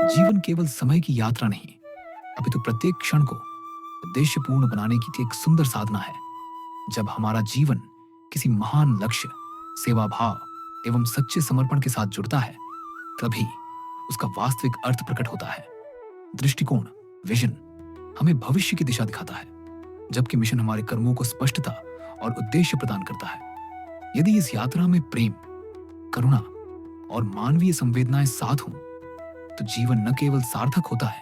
जीवन केवल समय की यात्रा नहीं, अपितु प्रत्येक क्षण को उद्देश्यपूर्ण बनाने की एक सुंदर साधना है। जब हमारा जीवन किसी महान लक्ष्य, सेवा भाव एवं सच्चे समर्पण के साथ जुड़ता है, तभी उसका वास्तविक अर्थ प्रकट होता है। दृष्टिकोण, विजन हमें भविष्य की दिशा दिखाता है, जबकि मिशन हमारे कर्मों को स्पष्टता और उद्देश्य प्रदान करता है। यदि इस यात्रा में प्रेम, करुणा और मानवीय संवेदनाएं साथ हों, तो जीवन न केवल सार्थक होता है,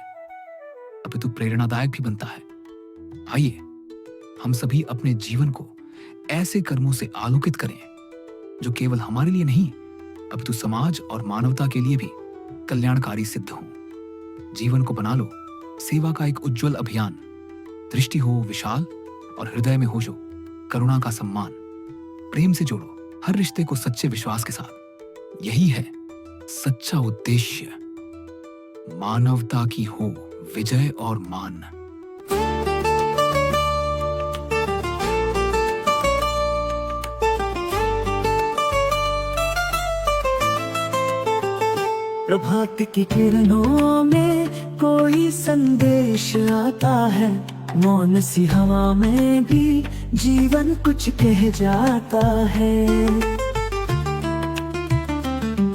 अपितु प्रेरणादायक भी बनता है। आइए हम सभी अपने जीवन को ऐसे कर्मों से आलोकित करें जो केवल हमारे लिए नहीं, अपितु समाज और मानवता के लिए भी कल्याणकारी सिद्ध हों। जीवन को बना लो सेवा का एक उज्जवल अभियान। दृष्टि हो विशाल और हृदय में हो जो करुणा का सम्मान। प्रेम से जोड़ो हर रिश्ते को सच्चे विश्वास के साथ। यही है सच्चा उद्देश्य, मानवता की हो विजय और मान। प्रभात की किरणों में कोई संदेश आता है, मौन सी हवा में भी जीवन कुछ कह जाता है।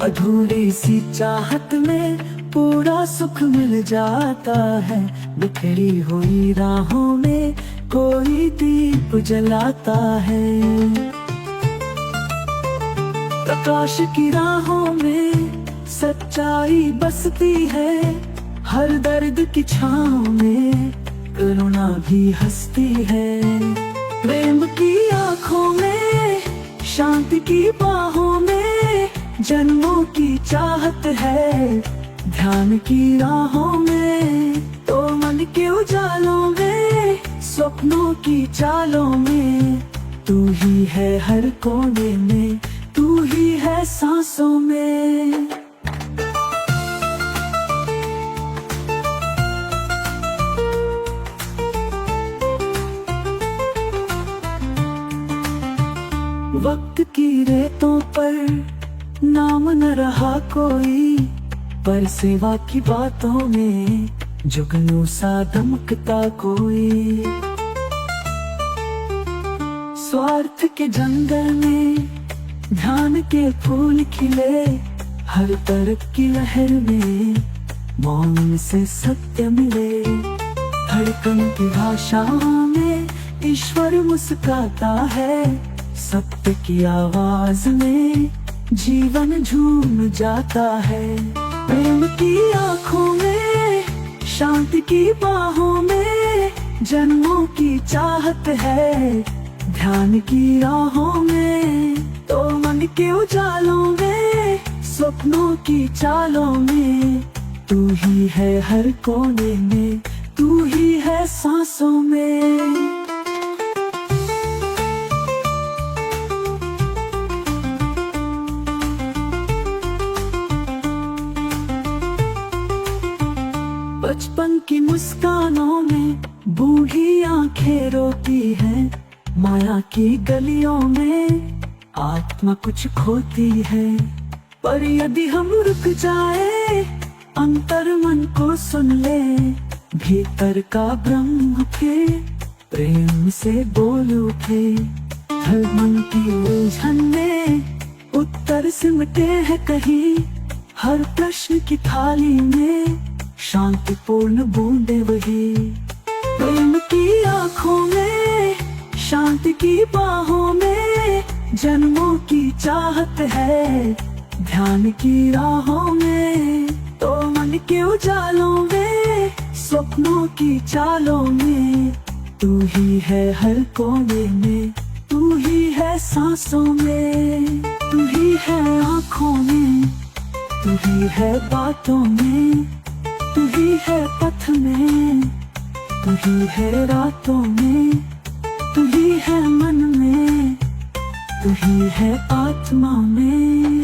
अधूरी सी चाहत में पूरा सुख मिल जाता है, बिखरी हुई राहों में कोई दीप जलाता है। प्रकाश की राहों में सच्चाई बसती है, हर दर्द की छांव में करुणा भी हंसती है। प्रेम की आंखों में, शांति की बाहों में जन्मों की चाहत है। ध्यान की राहों में तो मन के उजालों में, सपनों की चालों में तू ही है हर कोने में, तू ही है सांसों में। वक्त की रेतों पर नाम न रहा कोई, पर सेवा की बातों में जुगनू सा दमकता कोई। स्वार्थ के जंगल में ध्यान के फूल खिले, हर तरफ की लहर में मौन से सत्य मिले। धड़कन की भाषा में ईश्वर मुस्काता है, सत्य की आवाज में जीवन झूम जाता है। प्रेम की आंखों में, शांति की बाहों में जन्मों की चाहत है। ध्यान की राहों में तो मन के उजालों में, सपनों की चालों में तू ही है हर कोने में, तू ही है सांसों में। बचपन की मुस्कानों में बूढ़ी आंखें रोती हैं, माया की गलियों में आत्मा कुछ खोती है। पर यदि हम रुक जाए, अंतर मन को सुन ले, भीतर का ब्रह्म उठे, प्रेम से बोल उठे। हर मन की उलझन में उत्तर सिमटे हैं कहीं, हर प्रश्न की थाली में शांतिपूर्ण बूंदे वही। प्रेम की आंखों में, शांति की बाहों में जन्मों की चाहत है। ध्यान की राहों में तो मन के उजालों में, सपनों की चालों में तू ही है हर कोने में, तू ही है सांसों में। तू ही है आँखों में, तू ही है बातों में, तू ही है पथ में, तू ही है रातों में, तू ही है मन में, तू ही है आत्मा में।